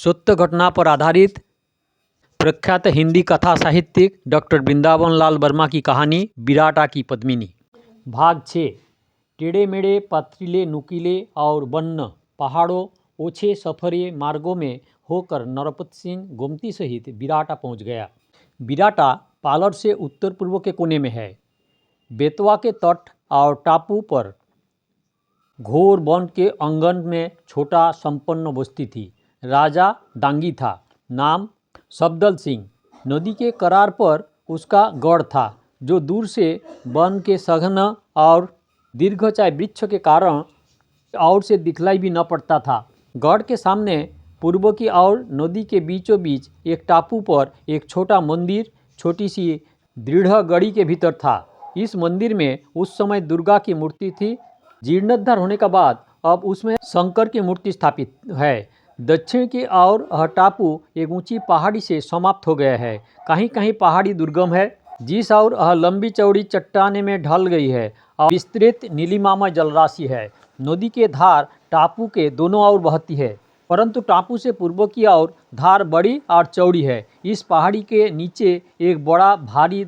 सत्य घटना पर आधारित प्रख्यात हिंदी कथा साहित्यिक डॉक्टर वृंदावन लाल वर्मा की कहानी विराटा की पद्मिनी। भाग 6। टेढ़े मेढ़े, पथरीले, नुकीले और वन्न पहाड़ों, ओछे सफरे मार्गों में होकर नरपत सिंह गोमती सहित विराटा पहुंच गया। विराटा पालर से उत्तर पूर्व के कोने में है। बेतवा के तट और टापू पर घोर वन के आंगन में छोटा संपन्न बस्ती थी। राजा डांगी था, नाम सफदर सिंह। नदी के करार पर उसका गढ़ था, जो दूर से वन के सघन और दीर्घचाय वृक्ष के कारण और से दिखलाई भी न पड़ता था। गढ़ के सामने पूर्व की ओर नदी के बीचों बीच एक टापू पर एक छोटा मंदिर छोटी सी दृढ़ गढ़ी के भीतर था। इस मंदिर में उस समय दुर्गा की मूर्ति थी। जीर्णोद्धार होने के बाद अब उसमें शंकर की मूर्ति स्थापित है। दक्षिण की ओर यह टापू एक ऊंची पहाड़ी से समाप्त हो गया है। कहीं कहीं पहाड़ी दुर्गम है, जिस ओर यह लंबी चौड़ी चट्टाने में ढल गई है और विस्तृत नीलिमामय जलराशि है। नदी के धार टापू के दोनों ओर बहती है, परंतु टापू से पूर्व की ओर धार बड़ी और चौड़ी है। इस पहाड़ी के नीचे एक बड़ा भारी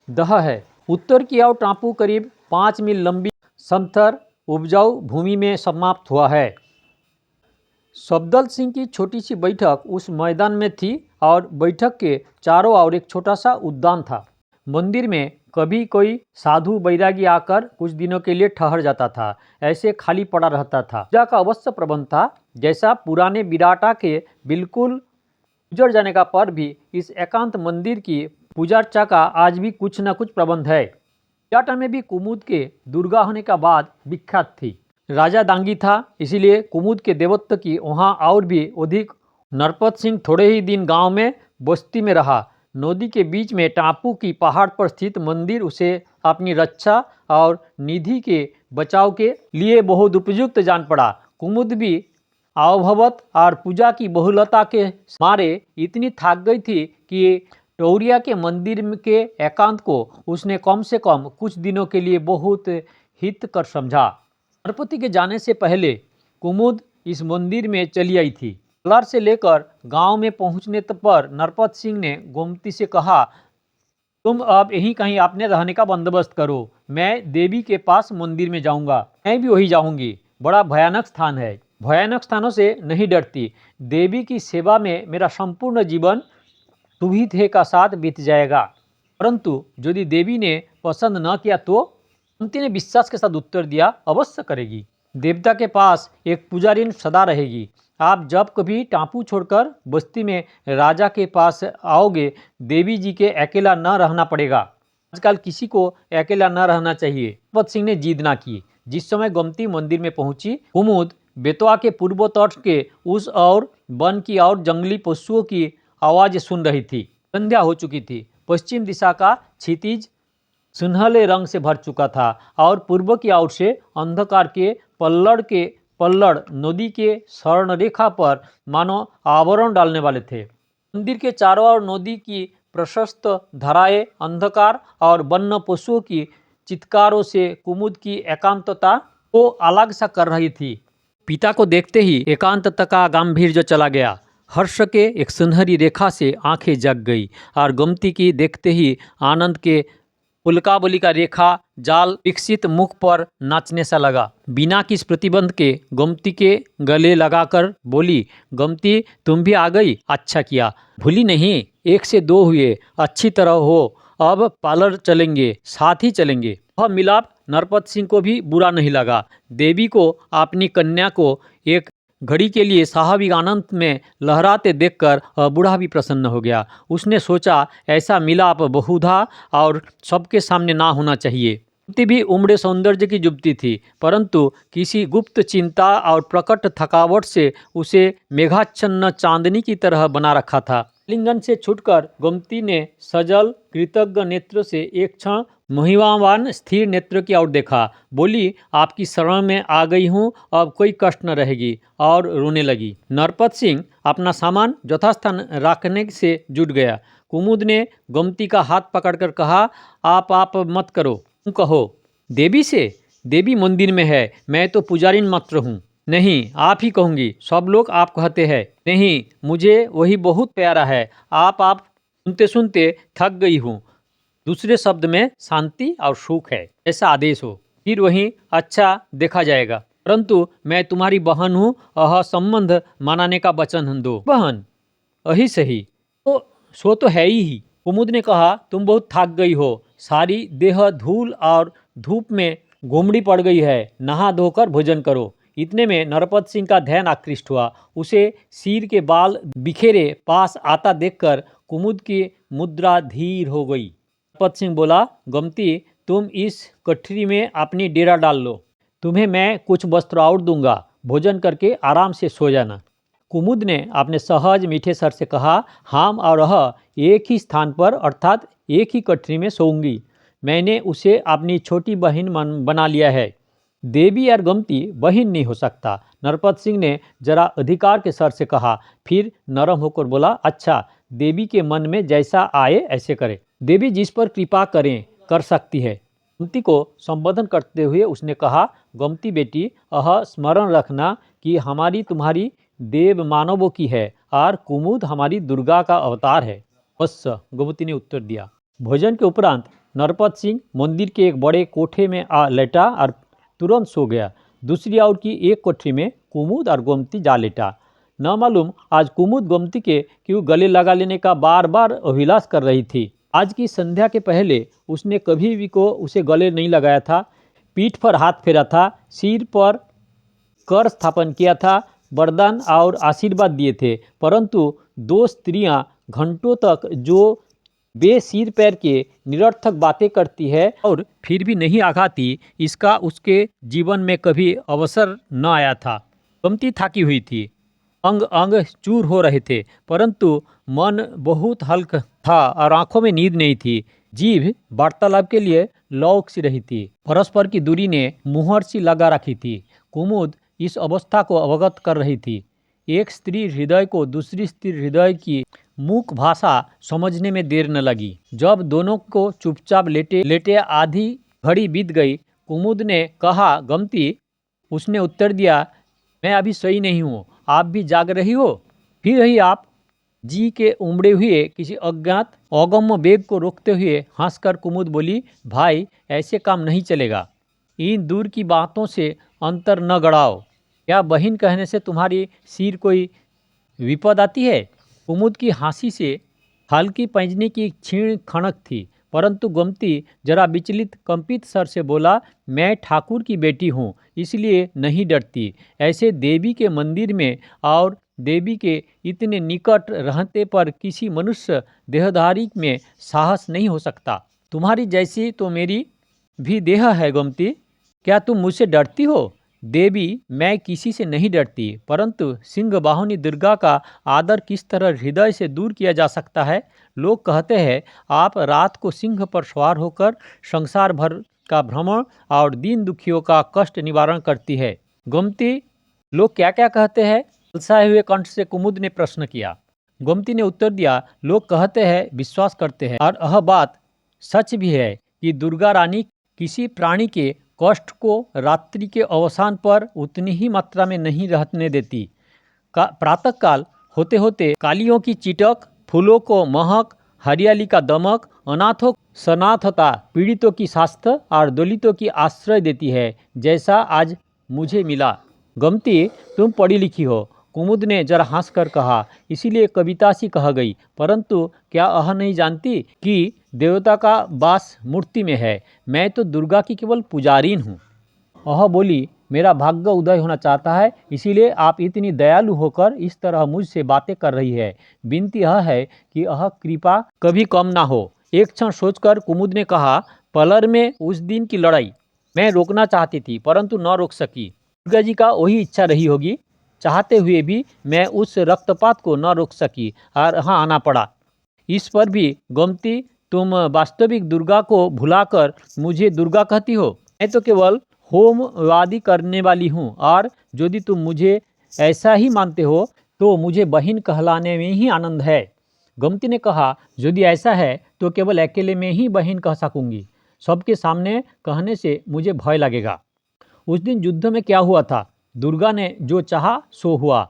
दह है। उत्तर की ओर टापू करीब 5 मील लंबी समतल उपजाऊ भूमि में समाप्त हुआ है। सफदर सिंह की छोटी सी बैठक उस मैदान में थी और बैठक के चारों ओर एक छोटा सा उद्यान था। मंदिर में कभी कोई साधु बैरागी आकर कुछ दिनों के लिए ठहर जाता था, ऐसे खाली पड़ा रहता था। पूजा का अवश्य प्रबंध था, जैसा पुराने विराटा के बिल्कुल गुजर जाने का पर भी इस एकांत मंदिर की पूजा अर्चा का आज भी कुछ न कुछ प्रबंध है। विराटा में भी कुमुद के दुर्गा होने का बाद विख्यात थी। राजा दांगी था, इसीलिए कुमुद के देवत्व की वहाँ और भी अधिक। नरपत सिंह थोड़े ही दिन गांव में बस्ती में रहा। नदी के बीच में टापू की पहाड़ पर स्थित मंदिर उसे अपनी रक्षा और निधि के बचाव के लिए बहुत उपयुक्त जान पड़ा। कुमुद भी आवभवत और पूजा की बहुलता के मारे इतनी थक गई थी कि टौरिया के मंदिर के एकांत को उसने कम से कम कुछ दिनों के लिए बहुत हित कर समझा। नरपति के जाने से पहले कुमुद इस मंदिर में चली आई थी। पालर से लेकर गांव में पहुंचने पर नरपत सिंह ने गोमती से कहा, तुम अब यहीं कहीं अपने रहने का बंदोबस्त करो, मैं देवी के पास मंदिर में जाऊंगा। मैं भी वही जाऊंगी। बड़ा भयानक स्थान है। भयानक स्थानों से नहीं डरती। देवी की सेवा में मेरा संपूर्ण जीवन सुविधे का साथ बीत जाएगा, परंतु यदि देवी ने पसंद न किया तो? गोमती ने विश्वास के साथ उत्तर दिया, अवश्य करेगी। देवता के पास एक पुजारिन सदा रहेगी। आप जब कभी टापू छोड़कर बस्ती में राजा के पास आओगे, देवी जी के अकेला न रहना पड़ेगा। आजकल किसी को अकेला न रहना चाहिए। नरपत सिंह ने जिद ना की। जिस समय गोमती मंदिर में पहुंची, कुमुद बेतवा के पूर्व तट के उस और वन की और जंगली पशुओं की आवाज सुन रही थी। संध्या हो चुकी थी। पश्चिम दिशा का क्षितिज सुनहले रंग से भर चुका था और पूर्व की ओर से अंधकार के पल्लड़ नदी के स्वर्णरेखा पर मानो आवरण डालने वाले थे। मंदिर के चारों ओर नदी की प्रशस्त धाराएं अंधकार और वन्य पशुओं की चित्कारों से कुमुद की एकांतता को अलग सा कर रही थी। पिता को देखते ही एकांतता का गांभीर्य चला गया। हर्ष के एक सुनहरी रेखा से आंखें जग गई और गोमती की देखते ही आनंद के उल्कावली का रेखा जाल विकसित मुख पर नाचने सा लगा। बिना किस प्रतिबंध के गोमती के गले लगाकर बोली, गोमती तुम भी आ गई, अच्छा किया। भूली नहीं, 1 से 2 हुए, अच्छी तरह हो। अब पार्लर चलेंगे, साथ ही चलेंगे। वह मिलाप नरपत सिंह को भी बुरा नहीं लगा। देवी को अपनी कन्या को एक घड़ी के लिए स्वाभाविक आनंद में लहराते देखकर बूढ़ा भी प्रसन्न हो गया। उसने सोचा, ऐसा मिलाप बहुधा और सबके सामने ना होना चाहिए। गोमती भी उम्र सौंदर्य की युवती थी, परंतु किसी गुप्त चिंता और प्रकट थकावट से उसे मेघाच्छन्न चांदनी की तरह बना रखा था। लिंगन से छूटकर गोमती ने सजल कृतज्ञ नेत्र से एक क्षण महिमावान स्थिर नेत्र की ओर देखा। बोली, आपकी शरण में आ गई हूँ, अब कोई कष्ट न रहेगी, और रोने लगी। नरपत सिंह अपना सामान यथास्थान रखने से जुट गया। कुमुद ने गोमती का हाथ पकड़कर कहा, आप मत करो, तुम कहो। देवी से? देवी मंदिर में है, मैं तो पुजारिन मात्र हूँ। नहीं, आप ही कहूँगी, सब लोग आप कहते हैं। नहीं, मुझे वही बहुत प्यारा है। आप सुनते सुनते थक गई हूँ। दूसरे शब्द में शांति और सुख है, ऐसा आदेश हो। फिर वही अच्छा देखा जाएगा। परंतु मैं तुम्हारी बहन हूँ, यह संबंध मनाने का वचन दो। बहन, यही सही तो, सो तो है ही। कुमुद ने कहा, तुम बहुत थक गई हो, सारी देह धूल और धूप में घुमड़ी पड़ गई है, नहा धोकर भोजन करो। इतने में नरपत सिंह का ध्यान आकृष्ट हुआ। उसे सिर के बाल बिखेरे पास आता देखकर कुमुद की मुद्रा धीर हो गई। नरपत सिंह बोला, गमती, तुम इस गठरी में अपनी डेरा डाल लो। तुम्हें मैं कुछ वस्त्र और दूंगा, भोजन करके आराम से सो जाना। कुमुद ने अपने सहज मीठे स्वर से कहा, हम और वह एक ही स्थान पर अर्थात एक ही गठरी में सोऊंगी। मैंने उसे अपनी छोटी बहन बना लिया है। देवी और गमती बहन नहीं हो सकता। नरपत सिंह ने जरा अधिकार के स्वर से कहा, फिर नरम होकर बोला, अच्छा, देवी के मन में जैसा आए ऐसे करे। देवी जिस पर कृपा करें कर सकती है। गमती को संबोधन करते हुए उसने कहा, गमती बेटी, यह स्मरण रखना कि हमारी तुम्हारी देव मानवों की है और कुमुद हमारी दुर्गा का अवतार है। बस, गमती ने उत्तर दिया। भोजन के उपरांत नरपत सिंह मंदिर के एक बड़े कोठे में आ लेटा और तुरंत सो गया। दूसरी ओर की एक कोठरी में कुमुद और गोमती जा लेटा। न मालूम आज कुमुद गोमती के क्यों गले लगा लेने का बार बार अभिलाष कर रही थी। आज की संध्या के पहले उसने कभी भी को उसे गले नहीं लगाया था। पीठ पर हाथ फेरा था, सिर पर कर स्थापन किया था, वरदान और आशीर्वाद दिए थे। परंतु दो स्त्रियां घंटों तक जो बेसिर पैर के निरर्थक बातें करती है और फिर भी नहीं आघाती, इसका उसके जीवन में कभी अवसर न आया था। गमती थकी हुई थी, अंग अंग चूर हो रहे थे, परंतु मन बहुत हल्का था और आंखों में नींद नहीं थी। जीभ वार्तालाप के लिए लौक सी रही थी। परस्पर की दूरी ने मुहर सी लगा रखी थी। कुमुद इस अवस्था को अवगत कर रही थी। एक स्त्री हृदय को दूसरी स्त्री हृदय की मुख भाषा समझने में देर न लगी। जब दोनों को चुपचाप लेटे लेटे आधी घड़ी बीत गई, कुमुद ने कहा, गमती। उसने उत्तर दिया, मैं अभी सही नहीं हूँ, आप भी जाग रही हो। फिर ही आप जी के उमड़े हुए किसी अज्ञात अगम्य वेग को रोकते हुए हंसकर कुमुद बोली, भाई, ऐसे काम नहीं चलेगा। इन दूर की बातों से अंतर न गड़ाओ। क्या बहन कहने से तुम्हारी सिर कोई विपद आती है? कुमुद की हंसी से हल्की पैंजनी की क्षीण खनक थी, परंतु गमती जरा विचलित कंपित स्वर से बोला, मैं ठाकुर की बेटी हूँ, इसलिए नहीं डरती। ऐसे देवी के मंदिर में और देवी के इतने निकट रहते पर किसी मनुष्य देहधारी में साहस नहीं हो सकता। तुम्हारी जैसी तो मेरी भी देह है गमती, क्या तुम मुझसे डरती हो? देवी, मैं किसी से नहीं डरती, परंतु सिंह बाहुनी दुर्गा का आदर किस तरह हृदय से दूर किया जा सकता है? लोग कहते हैं आप रात को सिंह पर सवार होकर संसार भर का भ्रमण और दीन दुखियों का कष्ट निवारण करती है। गोमती, लोग क्या क्या कहते हैं? ललसाए हुए कंठ से कुमुद ने प्रश्न किया। गोमती ने उत्तर दिया, लोग कहते हैं, विश्वास करते हैं, और यह बात सच भी है कि दुर्गा रानी किसी प्राणी के कष्ट को रात्रि के अवसान पर उतनी ही मात्रा में नहीं रहने देती। प्रातःकाल होते होते कालियों की चिटक, फूलों को महक, हरियाली का दमक, अनाथों सनाथता, पीड़ितों की स्वास्थ्य और दलितों की आश्रय देती है, जैसा आज मुझे मिला। गमती, तुम पढ़ी लिखी हो, कुमुद ने जरा हंस कर कहा, इसीलिए कविता सी कह गई, परंतु क्या यह नहीं जानती कि देवता का वास मूर्ति में है? मैं तो दुर्गा की केवल पुजारीन हूँ। वह बोली, मेरा भाग्य उदय होना चाहता है, इसीलिए आप इतनी दयालु होकर इस तरह मुझसे बातें कर रही है। विनती यह है कि यह कृपा कभी कम ना हो। एक क्षण सोचकर कुमुद ने कहा, पलर में उस दिन की लड़ाई मैं रोकना चाहती थी, परंतु न रोक सकी। दुर्गा जी का वही इच्छा रही होगी। चाहते हुए भी मैं उस रक्तपात को न रोक सकी और यहाँ आना पड़ा। इस पर भी गमती, तुम वास्तविक दुर्गा को भुलाकर मुझे दुर्गा कहती हो। मैं तो केवल होमवादी करने वाली हूँ, और यदि तुम मुझे ऐसा ही मानते हो तो मुझे बहन कहलाने में ही आनंद है। गमती ने कहा, यदि ऐसा है तो केवल अकेले में ही बहन कह सकूंगी, सबके सामने कहने से मुझे भय लगेगा। उस दिन युद्ध में क्या हुआ था? दुर्गा ने जो चाहा सो हुआ।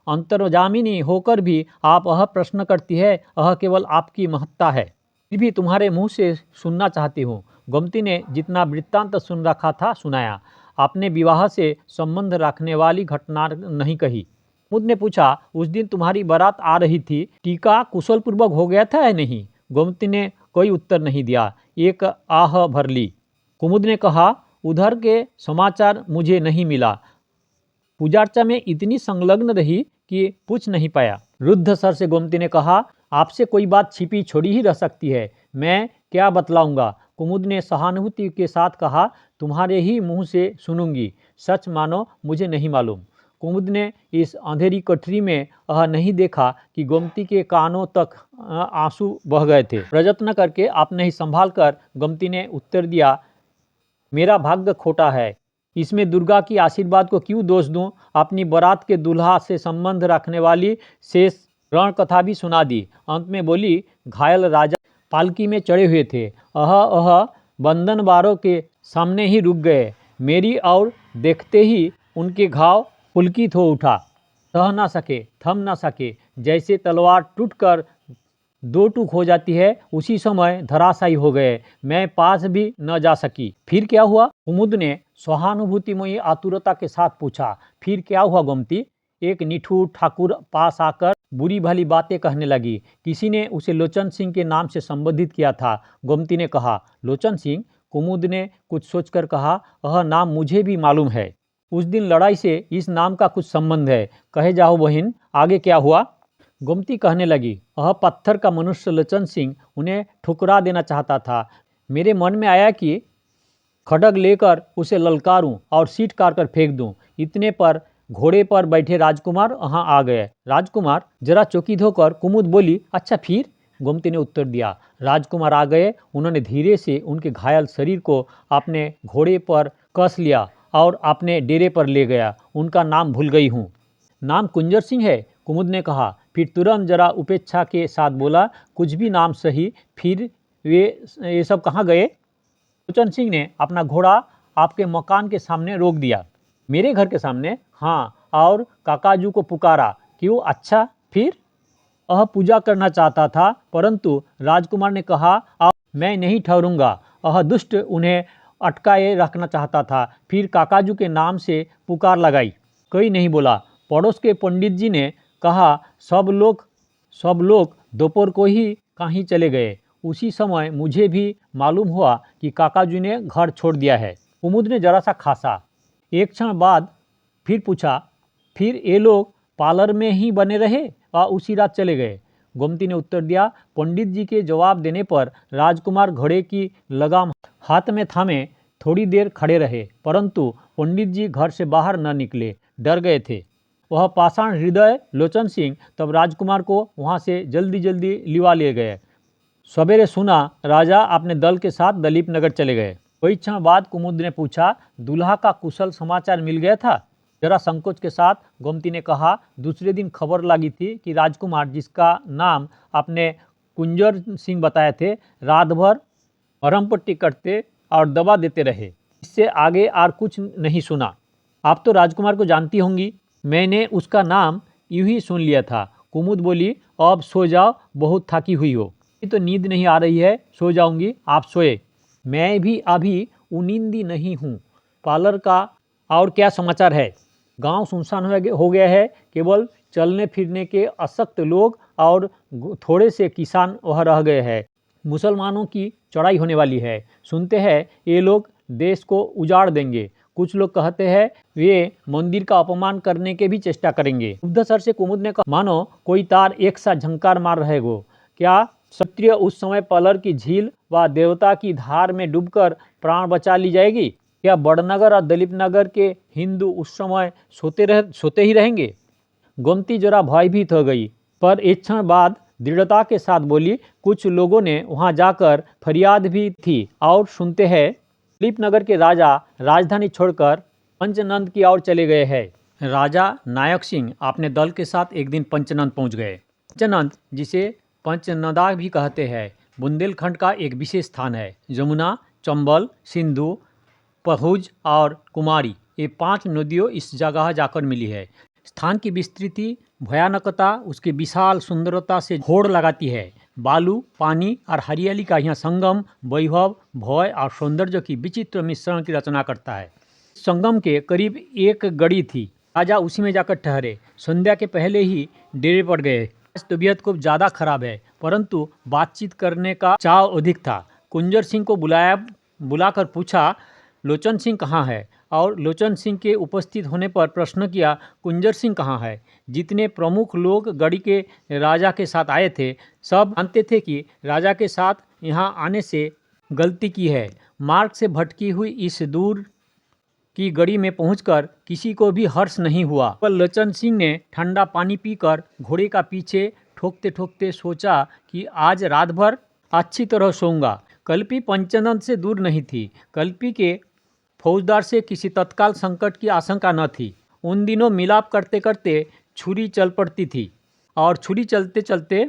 अंतर्जामिनी होकर भी आप यह प्रश्न करती है, यह केवल आपकी महत्ता है। फिर भी तुम्हारे मुंह से सुनना चाहती हूँ। गोमती ने जितना वृत्तांत सुन रखा था सुनाया। आपने विवाह से संबंध रखने वाली घटना नहीं कही। कुमुद ने पूछा, उस दिन तुम्हारी बारात आ रही थी, टीका कुशल पूर्वक हो गया था या नहीं? गोमती ने कोई उत्तर नहीं दिया, एक आह भर ली। कुमुद ने कहा, उधर के समाचार मुझे नहीं मिला। पूजार्चा में इतनी संलग्न रही कि पूछ नहीं पाया। रुद्ध सर से गोमती ने कहा, आपसे कोई बात छिपी छोड़ी ही रह सकती है, मैं क्या बतलाऊंगा? कुमुद ने सहानुभूति के साथ कहा, तुम्हारे ही मुंह से सुनूंगी, सच मानो मुझे नहीं मालूम। कुमुद ने इस अंधेरी कोठरी में यह नहीं देखा कि गोमती के कानों तक आंसू बह गए थे। प्रयत्न करके आपने ही संभाल कर गोमती ने उत्तर दिया, मेरा भाग्य खोटा है, इसमें दुर्गा की आशीर्वाद को क्यों दोष दूं? अपनी बारात के दूल्हा से संबंध रखने वाली शेष रण कथा भी सुना दी। अंत में बोली, घायल राजा पालकी में चढ़े हुए थे, बंधनवारों के सामने ही रुक गए। मेरी और देखते ही उनके घाव पुलकित हो उठा, सह ना सके, थम ना सके, जैसे तलवार टूटकर दो टूक हो जाती है, उसी समय धराशायी हो गए। मैं पास भी न जा सकी। फिर क्या हुआ? कुमुद ने सहानुभूतिमयी आतुरता के साथ पूछा। फिर क्या हुआ गोमती? एक निठुर ठाकुर पास आकर बुरी भली बातें कहने लगी। किसी ने उसे लोचन सिंह के नाम से संबोधित किया था। गोमती ने कहा, लोचन सिंह? कुमुद ने कुछ सोचकर कहा, यह नाम मुझे भी मालूम है। उस दिन लड़ाई से इस नाम का कुछ संबंध है। कहे जाओ बहन, आगे क्या हुआ? गोमती कहने लगी, यह पत्थर का मनुष्य लोचन सिंह उन्हें ठुकरा देना चाहता था। मेरे मन में आया कि खड्ग लेकर उसे ललकारूं और सीट काट कर फेंक दूं। इतने पर घोड़े पर बैठे राजकुमार वहां आ गए। राजकुमार? जरा चौकित होकर कुमुद बोली, अच्छा फिर? गोमती ने उत्तर दिया, राजकुमार आ गए। उन्होंने धीरे से उनके घायल शरीर को अपने घोड़े पर कस लिया और अपने डेरे पर ले गया। उनका नाम भूल गई हूँ। नाम कुंजर सिंह है? कुमुद ने कहा। फिर तुरंत जरा उपेक्षा के साथ बोला, कुछ भी नाम सही, फिर ये सब कहाँ गए? लोचन सिंह ने अपना घोड़ा आपके मकान के सामने रोक दिया। मेरे घर के सामने? हाँ, और काकाजू को पुकारा। क्यों? अच्छा फिर? पूजा करना चाहता था, परंतु राजकुमार ने कहा, अब मैं नहीं ठहरूंगा। दुष्ट उन्हें अटकाए रखना चाहता था। फिर काकाजू के नाम से पुकार लगाई, कोई नहीं बोला। पड़ोस के पंडित जी ने कहा, सब लोग दोपहर को ही कहीं चले गए। उसी समय मुझे भी मालूम हुआ कि काकाजू ने घर छोड़ दिया है। कुमुद ने जरा सा खासा। एक क्षण बाद फिर पूछा, फिर ये लोग पार्लर में ही बने रहे और उसी रात चले गए? गोमती ने उत्तर दिया। पंडित जी के जवाब देने पर राजकुमार घोड़े की लगाम हाथ में थामे थोड़ी देर खड़े रहे, परंतु पंडित जी घर से बाहर न निकले, डर गए थे। वह पाषाण हृदय लोचन सिंह तब राजकुमार को वहां से जल्दी जल्दी लिवा ले गए। सवेरे सुना राजा अपने दल के साथ दलीप नगर चले गए। कई क्षण बाद कुमुद ने पूछा, दूल्हा का कुशल समाचार मिल गया था? जरा संकोच के साथ गोमती ने कहा, दूसरे दिन खबर लगी थी कि राजकुमार, जिसका नाम आपने कुंजर सिंह बताए थे, रात भर मरहमपट्टी करते और दवा देते रहे। इससे आगे और कुछ नहीं सुना। आप तो राजकुमार को जानती होंगी। मैंने उसका नाम यूं ही सुन लिया था। कुमुद बोली, अब सो जाओ, बहुत थकी हुई हो। तो नींद नहीं आ रही है, सो जाऊंगी, आप सोए। मैं भी अभी उनींदी नहीं हूँ। पार्लर का और क्या समाचार है? गांव सुनसान हो गया है, केवल चलने फिरने के अशक्त लोग और थोड़े से किसान वह रह गए हैं। मुसलमानों की चढ़ाई होने वाली है। सुनते हैं ये लोग देश को उजाड़ देंगे। कुछ लोग कहते हैं वे मंदिर का अपमान करने के भी चेष्टा करेंगे। उद्धव सर से कुमुद ने कहा, मानो कोई तार एक साथ झंकार मार रहे हो। क्या क्षत्रिय उस समय पलर की झील व देवता की धार में डूबकर प्राण बचा ली जाएगी? क्या बड़नगर और दलीप नगर के हिंदू उस समय सोते ही रहेंगे? गोमती जरा भयभीत हो गई, पर एक क्षण बाद दृढ़ता के साथ बोली, कुछ लोगों ने वहां जाकर फरियाद भी की और सुनते हैं दलीप नगर के राजा राजधानी छोड़कर पंचनंद की ओर चले गए हैं। राजा नायक सिंह अपने दल के साथ एक दिन पंचनंद पहुंच गए। पंचनंद, जिसे पंचनदा भी कहते हैं, बुंदेलखंड का एक विशेष स्थान है। जमुना, चंबल, सिंधु, पहुज और कुमारी ये 5 नदियों इस जगह जाकर मिली है। स्थान की विस्तृति, भयानकता उसके विशाल सुंदरता से होड़ लगाती है। बालू, पानी और हरियाली का यहाँ संगम वैभव, भय और सौंदर्य की विचित्र मिश्रण की रचना करता है। संगम के करीब एक गड़ी थी। राजा उसी में जाकर ठहरे। संध्या के पहले ही डेरे पड़ गए। तबीयत खूब ज़्यादा खराब है, परंतु बातचीत करने का चाव अधिक था। कुंजर सिंह को बुलाकर पूछा, लोचन सिंह कहाँ है? और लोचन सिंह के उपस्थित होने पर प्रश्न किया, कुंजर सिंह कहाँ है? जितने प्रमुख लोग गढ़ी के राजा के साथ आए थे, सब मानते थे कि राजा के साथ यहाँ आने से गलती की है। मार्ग से भटकी हुई इस दूर की गढ़ी में पहुंचकर किसी को भी हर्ष नहीं हुआ। पर लोचन सिंह ने ठंडा पानी पीकर घोड़े का पीछे ठोकते ठोकते सोचा कि आज रात भर अच्छी तरह सोऊंगा। कल्पी पंचनद से दूर नहीं थी। कल्पी के फौजदार से किसी तत्काल संकट की आशंका न थी। उन दिनों मिलाप करते करते छुरी चल पड़ती थी और छुरी चलते चलते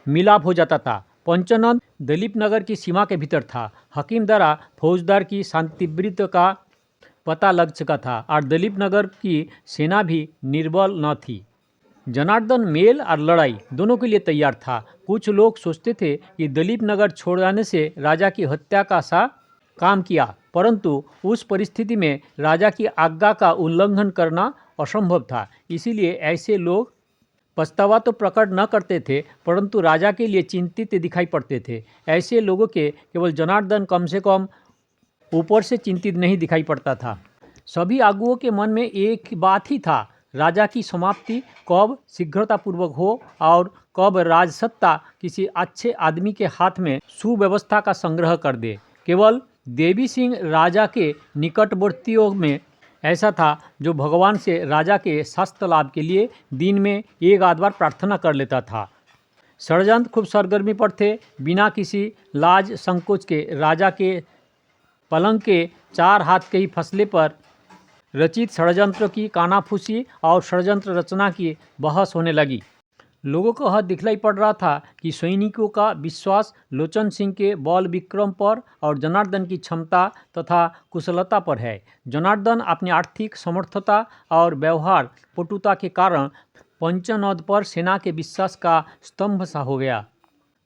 मिलाप हो जाता था। पंचनद दलीप नगर की सीमा के भीतर था। हकीम दरा फौजदार की शांतिवृत्त का पता लग चुका था और दलीप नगर की सेना भी निर्बल न थी। जनार्दन मेल और लड़ाई दोनों के लिए तैयार था। कुछ लोग सोचते थे कि दलीप नगर छोड़ जाने से राजा की हत्या का सा काम किया, परंतु उस परिस्थिति में राजा की आज्ञा का उल्लंघन करना असंभव था। इसीलिए ऐसे लोग पछतावा तो प्रकट न करते थे, परंतु राजा के लिए चिंतित दिखाई पड़ते थे। ऐसे लोगों के केवल जनार्दन कम से कम ऊपर से चिंतित नहीं दिखाई पड़ता था। सभी आगुओं के मन में एक बात ही था, राजा की समाप्ति कब शीघ्रतापूर्वक हो और कब राजसत्ता किसी अच्छे आदमी के हाथ में सुव्यवस्था का संग्रह कर दे। केवल देवी सिंह राजा के निकटवर्तियों में ऐसा था जो भगवान से राजा के स्वास्थ्य लाभ के लिए दिन में एक आध बार प्रार्थना कर लेता था। षड्यंत्र खूब सरगर्मी पर थे। बिना किसी लाज संकोच के राजा के पलंग के 4 हाथ के ही फसले पर रचित षड्यंत्र की कानाफूसी और षड्यंत्र रचना की बहस होने लगी। लोगों को यह दिखलाई पड़ रहा था कि सैनिकों का विश्वास लोचन सिंह के बल विक्रम पर और जनार्दन की क्षमता तथा कुशलता पर है। जनार्दन अपनी आर्थिक समर्थता और व्यवहार पटुता के कारण पंचनद पर सेना के विश्वास का स्तंभ सा हो गया।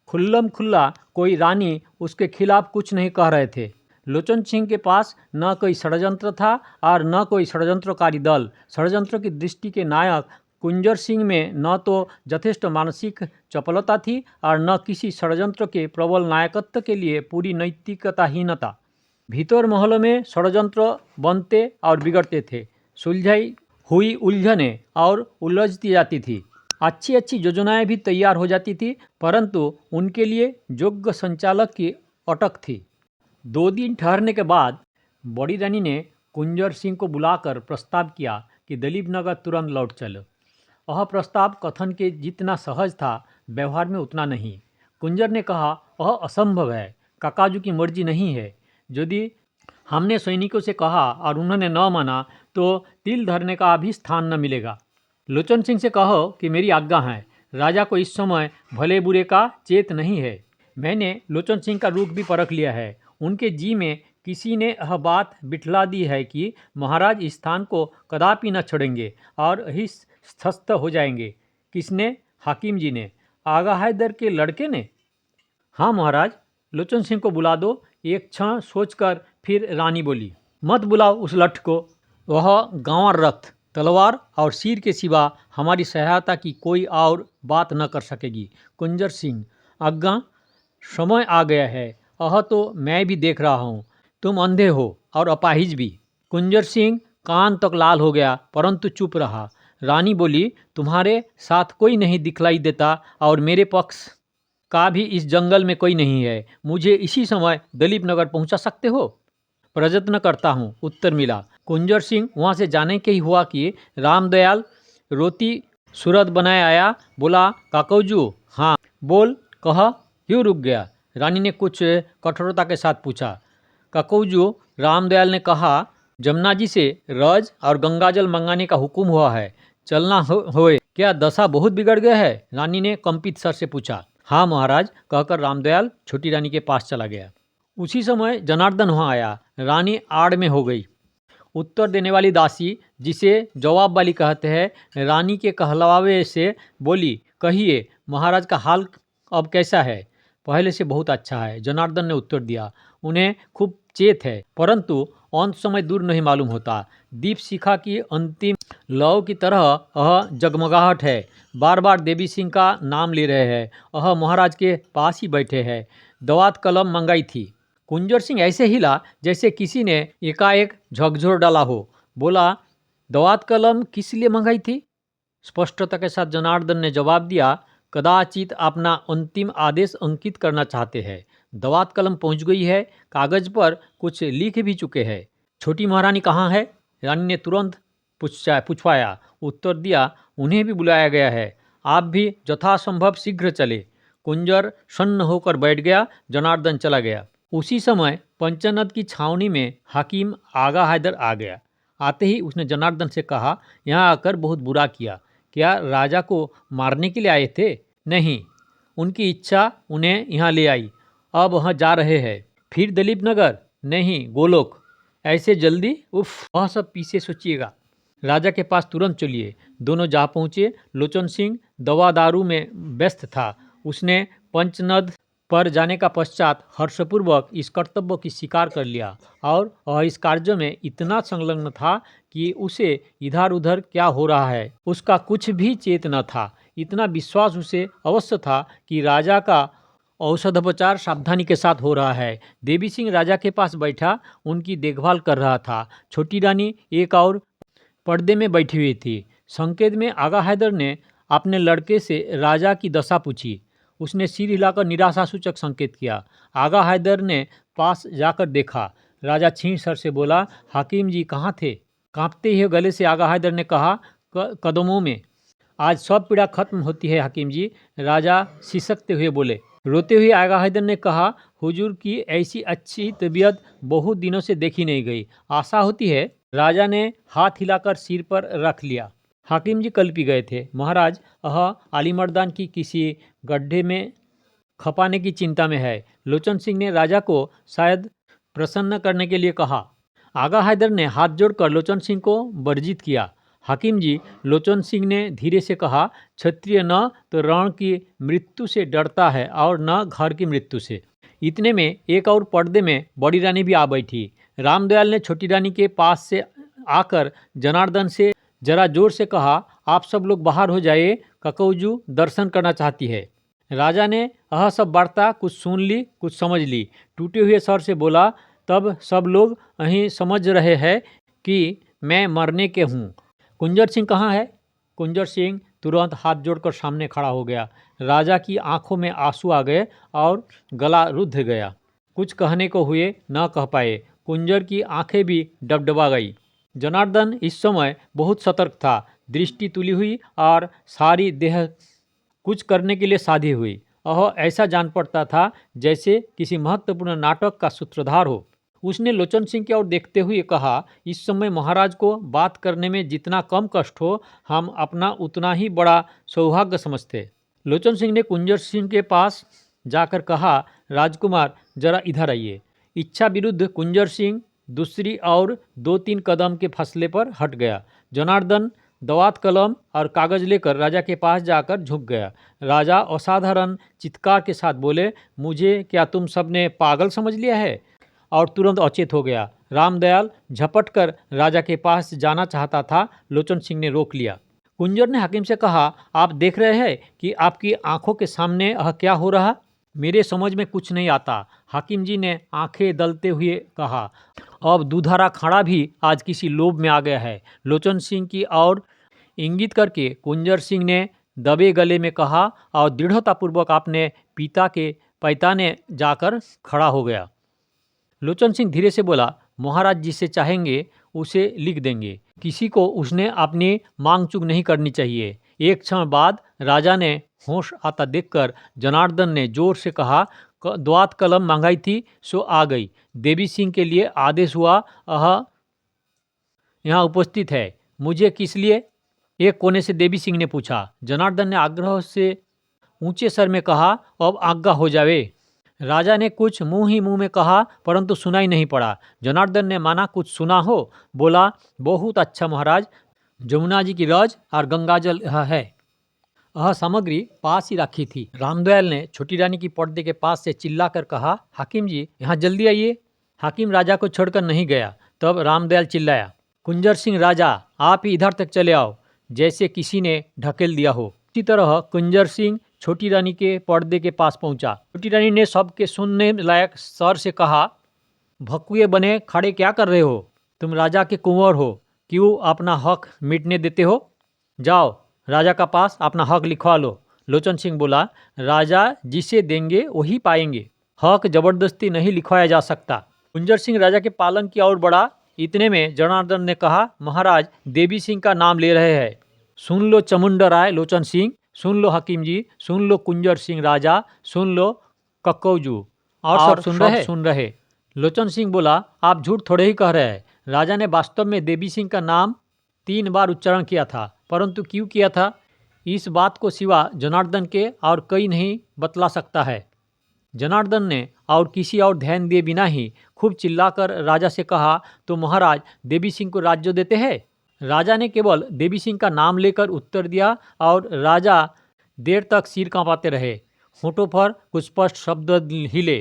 खुल्लम खुल्ला कोई रानी उसके खिलाफ कुछ नहीं कह रहे थे। लोचन सिंह के पास न कोई षड्यंत्र था और न कोई षड्यंत्रकारी दल। षड्यंत्र की दृष्टि के नायक कुंजर सिंह में न तो यथेष्ट मानसिक चपलता थी और न किसी षड्यंत्र के प्रबल नायकत्व के लिए पूरी नैतिकताहीनता। भीतर महलों में षड्यंत्र बनते और बिगड़ते थे। सुलझाई हुई उलझनें और उलझती जाती थी। अच्छी अच्छी योजनाएं भी तैयार हो जाती थी, परंतु उनके लिए योग्य संचालक की अटक थी। 2 दिन ठहरने के बाद बड़ी रानी ने कुंजर सिंह को बुलाकर प्रस्ताव किया कि दलीप नगर तुरंत लौट चलो। यह प्रस्ताव कथन के जितना सहज था, व्यवहार में उतना नहीं। कुंजर ने कहा, यह असंभव है, काकाजू की मर्जी नहीं है। यदि हमने सैनिकों से कहा और उन्होंने न माना तो तिल धरने का भी स्थान न मिलेगा। लोचन सिंह से कहो कि मेरी आज्ञा है। राजा को इस समय भले बुरे का चेत नहीं है। मैंने लोचन सिंह का रुख भी परख लिया है। उनके जी में किसी ने यह बात बिठला दी है कि महाराज इस स्थान को कदापि न छोड़ेंगे और ही स्वस्थ हो जाएंगे। किसने? हाकिम जी ने। आगा हैदर के लड़के ने? हाँ महाराज। लोचन सिंह को बुला दो। एक क्षण सोचकर फिर रानी बोली, मत बुलाओ उस लठ को। वह गांवर रथ, तलवार और सिर के सिवा हमारी सहायता की कोई और बात न कर सकेगी। कुंजर सिंह, आज्ञा, समय आ गया है। यह तो मैं भी देख रहा हूँ, तुम अंधे हो और अपाहिज भी। कुंजर सिंह कान तक लाल हो गया, परंतु चुप रहा। रानी बोली, तुम्हारे साथ कोई नहीं दिखलाई देता और मेरे पक्ष का भी इस जंगल में कोई नहीं है। मुझे इसी समय दलीप नगर पहुंचा सकते हो? प्रयत्न करता हूँ, उत्तर मिला। कुंजर सिंह वहाँ से जाने के ही हुआ कि रामदयाल रोती सूरत बनाए आया। बोला, काकौजू। हाँ बोल, कह, क्यों रुक गया? रानी ने कुछ कठोरता के साथ पूछा। काकौजू, रामदयाल ने कहा, जमुना जी से रज और गंगाजल मंगाने का हुक्म हुआ है, चलना होए। क्या दशा बहुत बिगड़ गया है? रानी ने कंपित स्वर से पूछा। हाँ महाराज, कहकर रामदयाल छोटी रानी के पास चला गया। उसी समय जनार्दन वहाँ आया। रानी आड़ में हो गई। उत्तर देने वाली दासी, जिसे जवाब वाली कहते हैं, रानी के कहलवावे से बोली, कहिए महाराज का हाल अब कैसा है? पहले से बहुत अच्छा है, जनार्दन ने उत्तर दिया। उन्हें खूब चेत है, परंतु अंत समय दूर नहीं मालूम होता। दीप शिखा की अंतिम लौ की तरह यह जगमगाहट है। बार बार देवी सिंह का नाम ले रहे हैं। यह महाराज के पास ही बैठे हैं। दवात कलम मंगाई थी। कुंजर सिंह ऐसे हिला जैसे किसी ने एकाएक झकझोर डाला हो। बोला, दवात कलम किस लिए मंगाई थी? स्पष्टता के साथ जनार्दन ने जवाब दिया, कदाचित अपना अंतिम आदेश अंकित करना चाहते हैं। दवात कलम पहुंच गई है, कागज पर कुछ लिख भी चुके हैं। छोटी महारानी कहाँ है? रानी ने तुरंत पूछवाया। उत्तर दिया, उन्हें भी बुलाया गया है, आप भी यथासंभव शीघ्र चले। कुंजर सन्न होकर बैठ गया। जनार्दन चला गया। उसी समय पंचानद की छावनी में हकीम आगा हैदर आ गया। आते ही उसने जनार्दन से कहा, यहाँ आकर बहुत बुरा किया। क्या राजा को मारने के लिए आए थे? नहीं, उनकी इच्छा उन्हें यहाँ ले आई। अब वहाँ जा रहे हैं। फिर दलीप नगर? नहीं, गोलोक। ऐसे जल्दी? उफ, वह सब पीछे सोचिएगा। राजा के पास तुरंत चलिए। दोनों जा पहुँचे। लोचन सिंह दवा दारू में व्यस्त था। उसने पंचनद पर जाने का पश्चात हर्षपूर्वक इस कर्तव्य की स्वीकार कर लिया और वह इस कार्य में इतना संलग्न था कि उसे इधर उधर क्या हो रहा है उसका कुछ भी चेत न था। इतना विश्वास उसे अवश्य था कि राजा का औषधोपचार सावधानी के साथ हो रहा है। देवी सिंह राजा के पास बैठा उनकी देखभाल कर रहा था। छोटी रानी एक और पर्दे में बैठी हुई थी। संकेत में आगा हैदर ने अपने लड़के से राजा की दशा पूछी। उसने सिर हिलाकर निराशासूचक संकेत किया। आगा हैदर ने पास जाकर देखा। राजा छीन सर से बोला, हकीम जी कहाँ थे? कांपते ही गले से आगा हैदर ने कहा, कदमों में। आज सब पीड़ा खत्म होती है हकीम जी, राजा सिसकते हुए बोले। रोते हुए आगा हैदर ने कहा, हुजूर की ऐसी अच्छी तबीयत बहुत दिनों से देखी नहीं गई। आशा होती है। राजा ने हाथ हिलाकर सिर पर रख लिया। हाकिम जी कल पी गए थे महाराज। आलिमर्दान की किसी गड्ढे में खपाने की चिंता में है। लोचन सिंह ने राजा को शायद प्रसन्न करने के लिए कहा। आगा हैदर ने हाथ जोड़कर लोचन सिंह को वर्जित किया। हाकिम जी, लोचन सिंह ने धीरे से कहा, क्षत्रिय न तो रण की मृत्यु से डरता है और न घर की मृत्यु से। इतने में एक और पर्दे में बड़ी रानी भी आ बैठी। रामदयाल ने छोटी रानी के पास से आकर जनार्दन से जरा जोर से कहा, आप सब लोग बाहर हो जाइए, ककौजू दर्शन करना चाहती है। राजा ने यह सब वार्ता कुछ सुन ली कुछ समझ ली। टूटे हुए स्वर से बोला, तब सब लोग यहीं समझ रहे हैं कि मैं मरने के हूँ। कुंजर सिंह कहाँ है? कुंजर सिंह तुरंत हाथ जोड़कर सामने खड़ा हो गया। राजा की आंखों में आंसू आ गए और गला रुद्ध गया। कुछ कहने को हुए न कह पाए। कुंजर की आंखें भी डबडबा गई। जनार्दन इस समय बहुत सतर्क था। दृष्टि तुली हुई और सारी देह कुछ करने के लिए साधी हुई। वह ऐसा जान पड़ता था जैसे किसी महत्वपूर्ण नाटक का सूत्रधार हो। उसने लोचन सिंह की ओर देखते हुए कहा, इस समय महाराज को बात करने में जितना कम कष्ट हो, हम अपना उतना ही बड़ा सौभाग्य समझते। लोचन सिंह ने कुंजर सिंह के पास जाकर कहा, राजकुमार जरा इधर आइए। इच्छा विरुद्ध कुंजर सिंह दूसरी और 2-3 कदम के फासले पर हट गया। जनार्दन दवात कलम और कागज लेकर राजा के पास जाकर झुक गया। राजा असाधारण चित्कार के साथ बोले, मुझे क्या तुम सबने पागल समझ लिया है? और तुरंत अचेत हो गया। रामदयाल झपट कर राजा के पास जाना चाहता था। लोचन सिंह ने रोक लिया। कुंजर ने हाकिम से कहा, आप देख रहे हैं कि आपकी आंखों के सामने यह क्या हो रहा? मेरे समझ में कुछ नहीं आता। हाकिम जी ने आंखें दलते हुए कहा, अब दूधारा खाड़ा भी आज किसी लोभ में आ गया है। लोचन सिंह की ओर इंगित करके कुंजर सिंह ने दबे गले में कहा और दृढ़तापूर्वक अपने पिता के पैताने जाकर खड़ा हो गया। लोचन सिंह धीरे से बोला, महाराज जिसे चाहेंगे उसे लिख देंगे। किसी को उसने अपनी मांग चूक नहीं करनी चाहिए। एक क्षण बाद राजा ने होश आता देखकर जनार्दन ने जोर से कहा, द्वात कलम मंगाई थी सो आ गई। देवी सिंह के लिए आदेश हुआ, यहाँ उपस्थित है। मुझे किस लिए? एक कोने से देवी सिंह ने पूछा। जनार्दन ने आग्रह से ऊंचे स्वर में कहा, अब आज्ञा हो जावे। राजा ने कुछ मुंह ही मुंह में कहा, परंतु सुनाई नहीं पड़ा। जनार्दन ने माना कुछ सुना हो। बोला, बहुत अच्छा महाराज, जमुना जी की रज और गंगाजल है। यह सामग्री पास ही रखी थी। रामदयाल ने छोटी रानी की पर्दे के पास से चिल्लाकर कहा, हाकिम जी यहाँ जल्दी आइए। हाकिम राजा को छोड़कर नहीं गया। तब रामदयाल चिल्लाया, कुंजर सिंह राजा, आप ही इधर तक चले आओ, जैसे किसी ने ढकेल दिया हो। इसी तरह कुंजर सिंह छोटी रानी के पर्दे के पास पहुंचा। छोटी रानी ने सबके सुनने लायक स्वर से कहा, भकुए बने खड़े क्या कर रहे हो? तुम राजा के कुंवर हो, क्यों अपना हक मिटने देते हो? जाओ राजा का पास अपना हक लिखवा लो। लोचन सिंह बोला, राजा जिसे देंगे वही पाएंगे, हक जबरदस्ती नहीं लिखवाया जा सकता। कुंजर सिंह राजा के पालन की ओर बढ़ा। इतने में जनार्दन ने कहा, महाराज देवी सिंह का नाम ले रहे हैं। सुन लो चमुंडा राय लोचन सिंह, सुन लो हकीम जी, सुन लो कुंजर सिंह राजा, सुन लो कक्कौजू, और सब सुन रहे। लोचन सिंह बोला, आप झूठ थोड़े ही कह रहे हैं। राजा ने वास्तव में देवी सिंह का नाम 3 बार उच्चारण किया था, परंतु क्यों किया था इस बात को सिवा जनार्दन के और कोई नहीं बतला सकता है। जनार्दन ने और किसी और ध्यान दिए बिना ही खूब चिल्लाकर राजा से कहा, तो महाराज देवी सिंह को राज्य देते हैं? राजा ने केवल देवी सिंह का नाम लेकर उत्तर दिया और राजा देर तक सिर कांपाते रहे। होठों पर कुछ स्पष्ट शब्द हिले,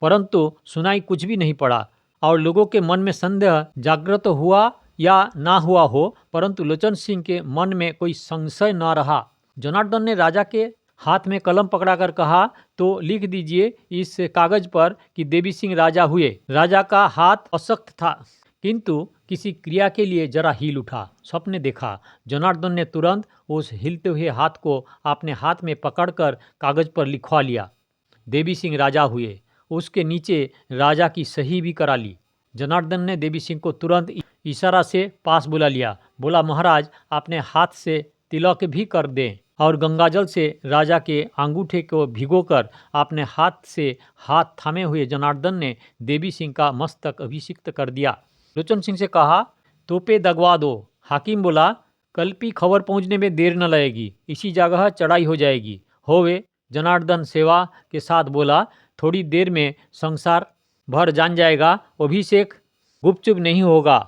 परंतु सुनाई कुछ भी नहीं पड़ा और लोगों के मन में संदेह जागृत हुआ या ना हुआ हो, परंतु लोचन सिंह के मन में कोई संशय न रहा। जनार्दन ने राजा के हाथ में कलम पकड़ाकर कहा, तो लिख दीजिए इस कागज पर कि देवी सिंह राजा हुए। राजा का हाथ अशक्त था, किंतु किसी क्रिया के लिए जरा हिल उठा। सबने देखा, जनार्दन ने तुरंत उस हिलते हुए हाथ को अपने हाथ में पकड़कर कागज पर लिखवा लिया, देवी सिंह राजा हुए। उसके नीचे राजा की सही भी करा ली। जनार्दन ने देवी सिंह को तुरंत इशारा से पास बुला लिया। बोला, महाराज अपने हाथ से तिलक भी कर दें। और गंगाजल से राजा के अंगूठे को भिगोकर अपने हाथ से हाथ थामे हुए जनार्दन ने देवी सिंह का मस्तक अभिषिक्त कर दिया। लोचन सिंह से कहा, तोपे दगवा दो। हाकिम बोला, कल्पी खबर पहुंचने में देर न लगेगी, इसी जगह चढ़ाई हो जाएगी। होवे जनार्दन सेवा के साथ बोला, थोड़ी देर में संसार भर जान जाएगा, अभिषेक गुपचुप नहीं होगा,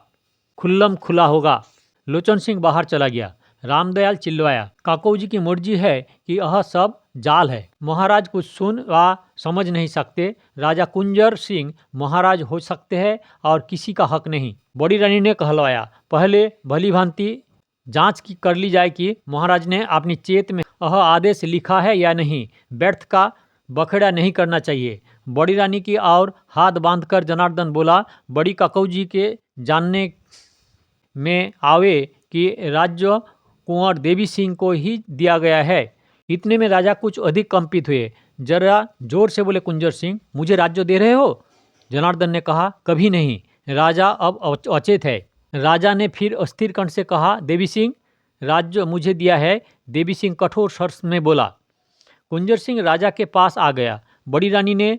खुल्लम खुला होगा। लोचन सिंह बाहर चला गया। रामदयाल चिल्लाया, काकू जी की मर्जी है कि यह सब जाल है, महाराज कुछ सुन व समझ नहीं सकते। राजा कुंजर सिंह महाराज हो सकते हैं और किसी का हक नहीं। बड़ी रानी ने कहलवाया, पहले भली भांति जांच की कर ली जाए कि महाराज ने अपनी चेत में यह आदेश लिखा है या नहीं। व्यर्थ का बखेड़ा नहीं करना चाहिए। बड़ी रानी की और हाथ बांधकर जनार्दन बोला, बड़ी काकू जी के जानने में आवे कि राज्य कुंवर देवी सिंह को ही दिया गया है। इतने में राजा कुछ अधिक कंपित हुए। जरा जोर से बोले, कुंजर सिंह, मुझे राज्य दे रहे हो? जनार्दन ने कहा, कभी नहीं। राजा अब अचेत है। राजा ने फिर अस्थिर कंठ से कहा, देवी सिंह राज्य मुझे दिया है। देवी सिंह कठोर स्वर में बोला। कुंजर सिंह राजा के पास आ गया। बड़ी रानी ने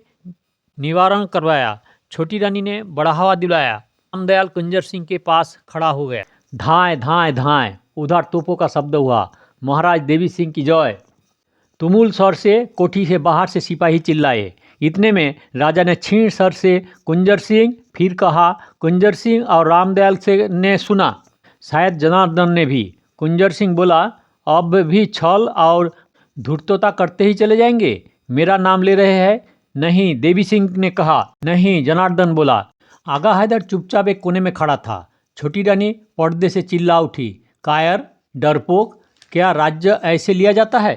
निवारण करवाया, छोटी रानी ने बढ़ावा दिलाया। रामदयाल कुंजर सिंह के पास खड़ा हो गया। धाएं धाएं धाएं, उधर तोपों का शब्द हुआ। महाराज देवी सिंह की जय। तुमुल स्वर से कोठी से बाहर से सिपाही चिल्लाए। इतने में राजा ने क्षीण स्वर से कुंजर सिंह, फिर कहा कुंजर सिंह, और रामदयाल से ने सुना, शायद जनार्दन ने भी। कुंजर सिंह बोला, अब भी छल और धूर्तता करते ही चले जाएंगे? मेरा नाम ले रहे हैं? नहीं, देवी सिंह ने कहा। नहीं, जनार्दन बोला। आगा हैदर चुपचाप एक कोने में खड़ा था। छोटी रानी पर्दे से चिल्ला उठी, कायर, डरपोक, क्या राज्य ऐसे लिया जाता है?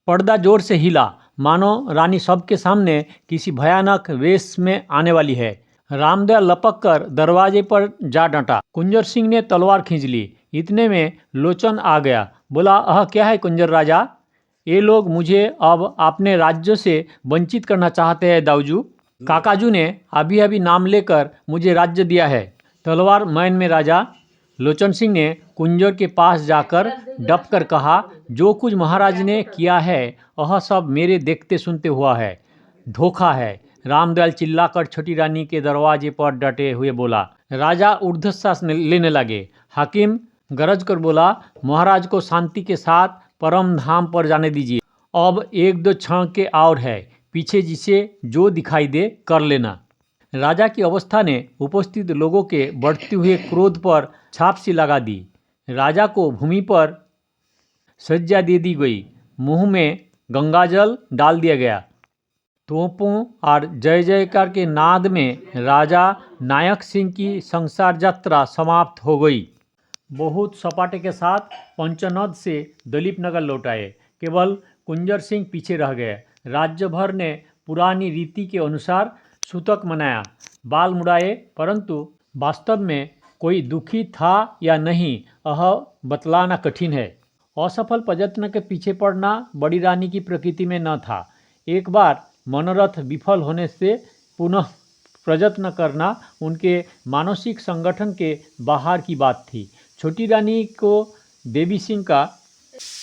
पर्दा जोर से हिला, मानो रानी सबके सामने किसी भयानक वेश में आने वाली है। रामदयाल लपक कर दरवाजे पर जा डटा। कुंजर सिंह ने तलवार खींच ली। इतने में लोचन आ गया। बोला, क्या है कुंजर राजा? ये लोग मुझे अब अपने राज्य से वंचित करना चाहते हैं दाऊजू। काकाजू ने अभी अभी नाम लेकर मुझे राज्य दिया है। तलवार मैन में राजा। लोचन सिंह ने कुंजर के पास जाकर डप कर कहा, जो कुछ महाराज ने किया है वह सब मेरे देखते सुनते हुआ है, धोखा है। रामदयाल चिल्लाकर छोटी रानी के दरवाजे पर डटे हुए बोला। राजा ऊर्ध्वश्वास लेने लगे। हाकिम गरज कर बोला, महाराज को शांति के साथ परम धाम पर जाने दीजिए। अब 1-2 क्षण के और है, पीछे जिसे जो दिखाई दे कर लेना। राजा की अवस्था ने उपस्थित लोगों के बढ़ते हुए क्रोध पर छाप सी लगा दी। राजा को भूमि पर सज्जा दे दी गई, मुंह में गंगाजल डाल दिया गया। तोपों और जय जयकार के नाद में राजा नायक सिंह की संसार यात्रा समाप्त हो गई। बहुत सपाटे के साथ पंचनद से दलीप नगर लौट आए। केवल कुंजर सिंह पीछे रह गए। राज्य भर ने पुरानी रीति के अनुसार सूतक मनाया, बाल मुड़ाए, परंतु वास्तव में कोई दुखी था या नहीं, यह बतलाना कठिन है। असफल प्रयत्न के पीछे पड़ना बड़ी रानी की प्रकृति में न था। एक बार मनोरथ विफल होने से पुनः प्रयत्न करना उनके मानसिक संगठन के बाहर की बात थी। छोटी रानी को देवी सिंह का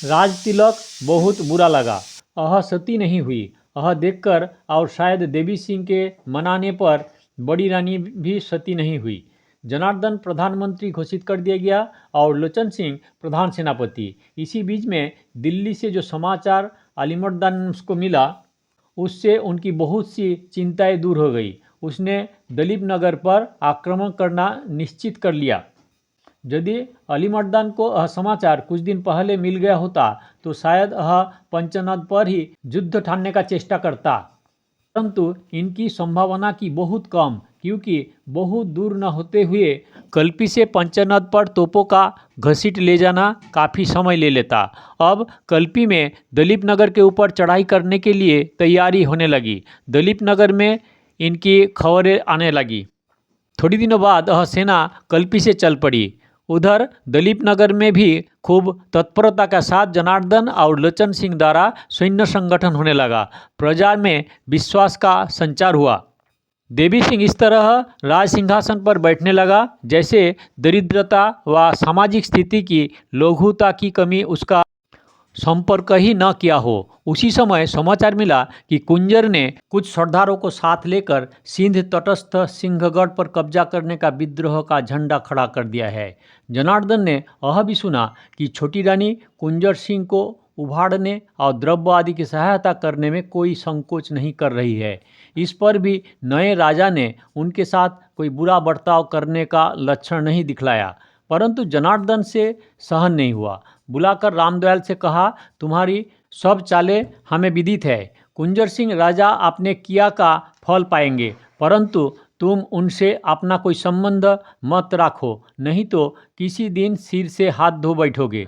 राज तिलक बहुत बुरा लगा। यह सती नहीं हुई, यह देखकर, और शायद देवी सिंह के मनाने पर बड़ी रानी भी सती नहीं हुई। जनार्दन प्रधानमंत्री घोषित कर दिया गया और लोचन सिंह प्रधान सेनापति। इसी बीच में दिल्ली से जो समाचार अलीमर्दान को मिला, उससे उनकी बहुत सी चिंताएं दूर हो गई। उसने दलीप नगर पर आक्रमण करना निश्चित कर लिया। यदि अलीमर्दान को यह समाचार कुछ दिन पहले मिल गया होता तो शायद यह पंचनद पर ही युद्ध ठानने का चेष्टा करता, परंतु इनकी संभावना की बहुत कम, क्योंकि बहुत दूर न होते हुए कल्पी से पंचनद पर तोपों का घसीट ले जाना काफ़ी समय ले लेता। अब कल्पी में दलीप नगर के ऊपर चढ़ाई करने के लिए तैयारी होने लगी। दलीप नगर में इनकी खबरें आने लगी। थोड़ी दिनों बाद यह सेना कल्पी से चल पड़ी। उधर दलीप नगर में भी खूब तत्परता के साथ जनार्दन और लोचन सिंह द्वारा सैन्य संगठन होने लगा। प्रजा में विश्वास का संचार हुआ। देवी सिंह इस तरह राज सिंहासन पर बैठने लगा जैसे दरिद्रता व सामाजिक स्थिति की लघुता की कमी उसका संपर्क ही न किया हो। उसी समय समाचार मिला कि कुंजर ने कुछ सरदारों को साथ लेकर सिंध तटस्थ सिंहगढ़ पर कब्जा करने का विद्रोह का झंडा खड़ा कर दिया है। जनार्दन ने यह भी सुना कि छोटी रानी कुंजर सिंह को उभाड़ने और द्रव्य आदि की सहायता करने में कोई संकोच नहीं कर रही है। इस पर भी नए राजा ने उनके साथ कोई बुरा बर्ताव करने का लक्षण नहीं दिखलाया, परंतु जनार्दन से सहन नहीं हुआ। बुलाकर रामदयाल से कहा, तुम्हारी सब चालें हमें विदित है। कुंजर सिंह राजा आपने किया का फल पाएंगे, परंतु तुम उनसे अपना कोई संबंध मत रखो, नहीं तो किसी दिन सिर से हाथ धो बैठोगे।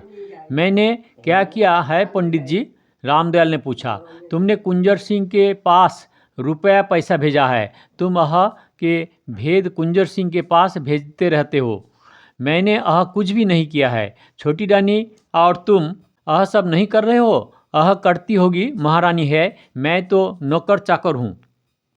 मैंने क्या किया है पंडित जी? रामदयाल ने पूछा। तुमने कुंजर सिंह के पास रुपया पैसा भेजा है। तुम यह के भेद कुंजर सिंह के पास भेजते रहते हो। मैंने यह कुछ भी नहीं किया है। छोटी रानी और तुम यह सब नहीं कर रहे हो। यह करती होगी महारानी है, मैं तो नौकर चाकर हूँ।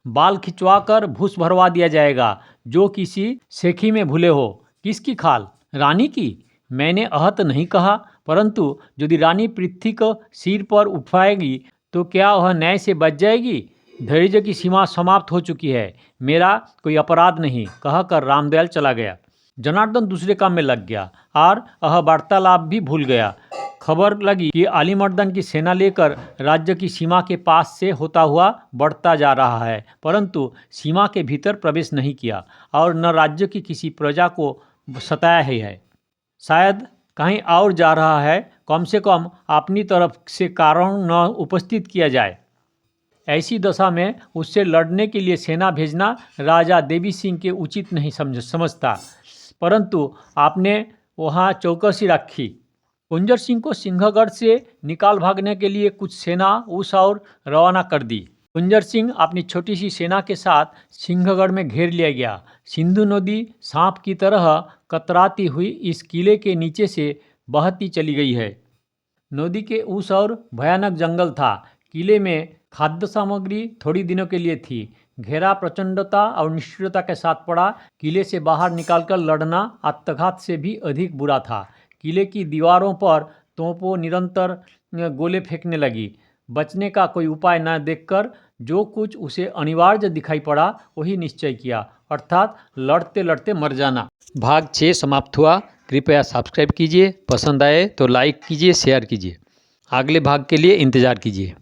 बाल खिंचवा कर भूस भरवा दिया जाएगा जो किसी सेखी में भूले हो। किसकी खाल? रानी की? मैंने यह तो नहीं कहा, परंतु यदि रानी पृथ्वी को सिर पर उठाएगी तो क्या वह न्याय से बच जाएगी? धैर्य की सीमा समाप्त हो चुकी है, मेरा कोई अपराध नहीं, कहकर रामदयाल चला गया। जनार्दन दूसरे काम में लग गया और यह वार्तालाप भी भूल गया। खबर लगी कि अलीमर्दान की सेना लेकर राज्य की सीमा के पास से होता हुआ बढ़ता जा रहा है, परंतु सीमा के भीतर प्रवेश नहीं किया और न राज्य की किसी प्रजा को सताया ही है। शायद कहीं और जा रहा है, कम से कम अपनी तरफ से कारण न उपस्थित किया जाए। ऐसी दशा में उससे लड़ने के लिए सेना भेजना राजा देवी सिंह के उचित नहीं समझता, परंतु आपने वहाँ चौकसी रखी। कुंजर सिंह को सिंहगढ़ से निकाल भागने के लिए कुछ सेना उस और रवाना कर दी। कुंजर सिंह अपनी छोटी सी सेना के साथ सिंहगढ़ में घेर लिया गया। सिंधु नदी सांप की तरह कतराती हुई इस किले के नीचे से बहती चली गई है। नदी के उस और भयानक जंगल था। किले में खाद्य सामग्री थोड़ी दिनों के लिए थी। घेरा प्रचंडता और निष्ठुरता के साथ पड़ा। किले से बाहर निकालकर लड़ना आत्मघात से भी अधिक बुरा था। किले की दीवारों पर तोपों निरंतर गोले फेंकने लगी। बचने का कोई उपाय न देखकर जो कुछ उसे अनिवार्य दिखाई पड़ा वही निश्चय किया, अर्थात लड़ते लड़ते मर जाना। भाग 6 समाप्त हुआ। कृपया सब्सक्राइब कीजिए, पसंद आए तो लाइक कीजिए, शेयर कीजिए। अगले भाग के लिए इंतज़ार कीजिए।